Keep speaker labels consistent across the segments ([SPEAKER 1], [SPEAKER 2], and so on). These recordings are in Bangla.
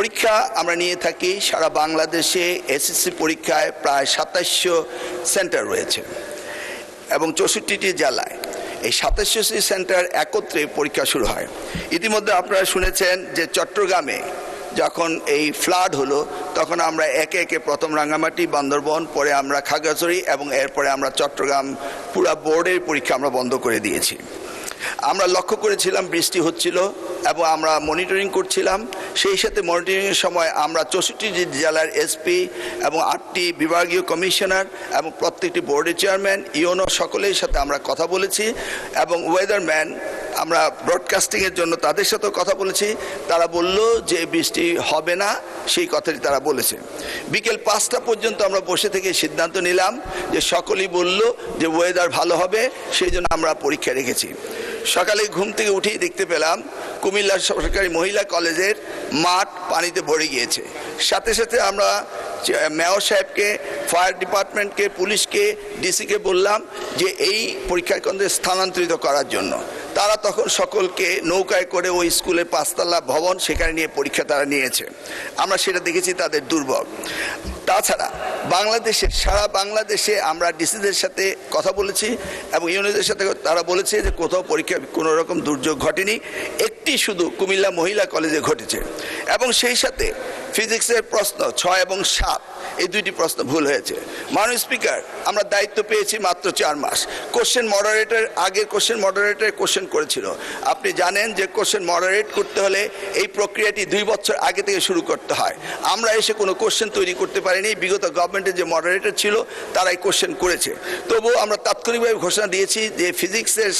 [SPEAKER 1] পরীক্ষা আমরা নিয়ে থাকি সারা বাংলাদেশে এসএসসি পরীক্ষায় প্রায় ২৭০০ সেন্টার রয়েছে এবং ৬৪টি জেলায় এই ২৭০০ সেন্টার একত্রে পরীক্ষা শুরু হয়। ইতিমধ্যে আপনারা শুনেছেন যে চট্টগ্রামে যখন এই ফ্লাড হলো তখন আমরা একে একে প্রথম রাঙ্গামাটি, বান্দরবন, পরে আমরা খাগড়াছড়ি এবং এরপরে আমরা চট্টগ্রাম পুরা বোর্ডের পরীক্ষা আমরা বন্ধ করে দিয়েছি। আমরা লক্ষ্য করেছিলাম বৃষ্টি হচ্ছিল এবং আমরা মনিটরিং করছিলাম। সেই সাথে মনিটরিংয়ের সময় আমরা ৬৪টি জেলার এসপি এবং ৮টি বিভাগীয় কমিশনার এবং প্রত্যেকটি বোর্ডের চেয়ারম্যান, ইউনো সকলের সাথে আমরা কথা বলেছি এবং ওয়েদারম্যান আমরা ব্রডকাস্টিংয়ের জন্য তাদের সাথেও কথা বলেছি। তারা বলল যে বৃষ্টি হবে না, সেই কথাটি তারা বলেছে। বিকেল ৫টা পর্যন্ত আমরা বসে থেকে সিদ্ধান্ত নিলাম যে সকলেই বলল যে ওয়েদার ভালো হবে, সেই জন্য আমরা পরীক্ষা রেখেছি। সকালে ঘুম থেকে উঠেই দেখতে পেলাম কুমিল্লা সরকারি মহিলা কলেজের মাঠ পানিতে ভরে গিয়েছে। সাথে সাথে আমরা মেয়র সাহেবকে, ফায়ার ডিপার্টমেন্টকে, পুলিশকে, ডিসিকে বললাম যে এই পরীক্ষা কেন্দ্রে স্থানান্তরিত করার জন্য। তারা তখন সকলকে নৌকায় করে ওই স্কুলের ৫তলা ভবন সেখানে নিয়ে পরীক্ষা তারা নিয়েছে। আমরা সেটা দেখেছি তাদের দুর্ভোগ। তাছাড়া বাংলাদেশে, সারা বাংলাদেশে আমরা ডিসিদের সাথে কথা বলেছি এবং ইউনিয়নের সাথে তারা বলেছে যে কোথাও পরীক্ষা কোনো রকম দুর্যোগ ঘটেনি, একটি শুধু কুমিল্লা মহিলা কলেজে ঘটেছে। এবং সেই সাথে ফিজিক্সের প্রশ্ন ৬ এবং ৭ এই দুইটি প্রশ্ন ভুল হয়েছে। মাননীয় স্পিকার, আমরা দায়িত্ব পেয়েছি মাত্র ৪ মাস। কোশ্চেন মডারেটর, আগের কোশ্চেন মডারেটর কোশ্চেন করেছিল। আপনি জানেন যে কোশ্চেন মডারেট করতে হলে এই প্রক্রিয়াটি ২ বছর আগে থেকে শুরু করতে হয়। আমরা এসে কোনো কোশ্চেন তৈরি করতে পারিনি। বিগত গভর্নমেন্টের যে মডারেটর ছিল তারাই কোশ্চেন করেছে। তবুও আমরা তাৎক্ষণিকভাবে ঘোষণা দিয়েছি যে ফিজিক্সের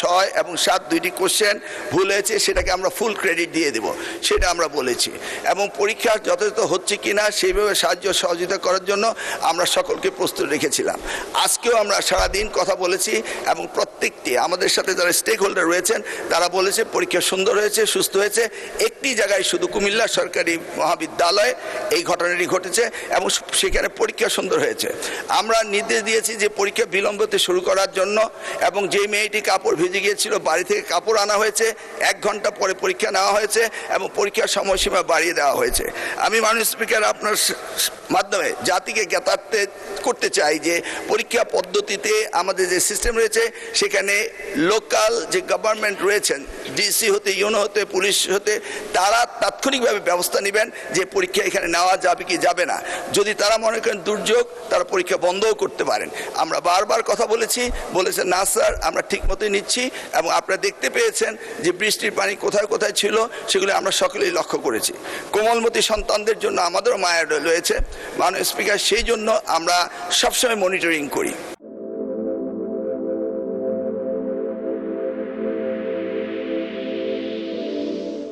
[SPEAKER 1] ৬ এবং ৭ দুইটি কোশ্চেন ভুল হয়েছে, সেটাকে আমরা ফুল ক্রেডিট দিয়ে দেব, সেটা আমরা বলেছি। এবং পরীক্ষা যথাযথ হচ্ছে কিনা সেইভাবে সাহায্য সহযোগিতা করার জন্য আমরা সকলকে প্রস্তুত রেখেছিলাম। আজকেও আমরা সারাদিন কথা বলেছি এবং প্রত্যেকটি আমাদের সাথে যারা স্টেক হোল্ডার রয়েছেন তারা বলেছে পরীক্ষা সুন্দর হয়েছে, সুস্থ হয়েছে। একটি জায়গায় শুধু কুমিল্লা সরকারি মহাবিদ্যালয়ে এই ঘটনাটি ঘটেছে এবং সেখানে পরীক্ষা সুন্দর হয়েছে। আমরা নির্দেশ দিয়েছি যে পরীক্ষা বিলম্বতে শুরু করার জন্য এবং যে মেয়েটি কাপড় ভিজে গিয়েছিল বাড়ি থেকে কাপড় আনা হয়েছে, ১ ঘন্টা পরে পরীক্ষা নেওয়া হয়েছে এবং পরীক্ষার সময়সীমা বাড়িয়ে দেওয়া হয়েছে। আমি মাননীয় স্পিকার আপনার মাধ্যমে জাতিকে জ্ঞাতার্থে করতে চাই যে পরীক্ষা পদ্ধতিতে আমাদের যে সিস্টেম রয়েছে সেখানে লোকাল যে গভর্নমেন্ট রয়েছেন, ডিসি হতে, ইউনো হতে, পুলিশ হতে, তারা তাৎক্ষণিকভাবে ব্যবস্থা নেবেন যে পরীক্ষা এখানে নেওয়া যাবে কি যাবে না। যদি তারা মনে করেন দুর্যোগ, তারা পরীক্ষা বন্ধও করতে পারেন। আমরা বারবার কথা বলেছেন না স্যার, আমরা ঠিক মতোই নিচ্ছি এবং আপনারা দেখতে পেয়েছেন যে বৃষ্টির পানি কোথায় কোথায় ছিল সেগুলো আমরা সকলেই লক্ষ্য করেছি। কোমলমতি সন্তানদের জন্য আমাদেরও মায়া রয়েছে মাননীয় স্পিকার, সেই জন্য আমরা সবসময় মনিটরিং করি।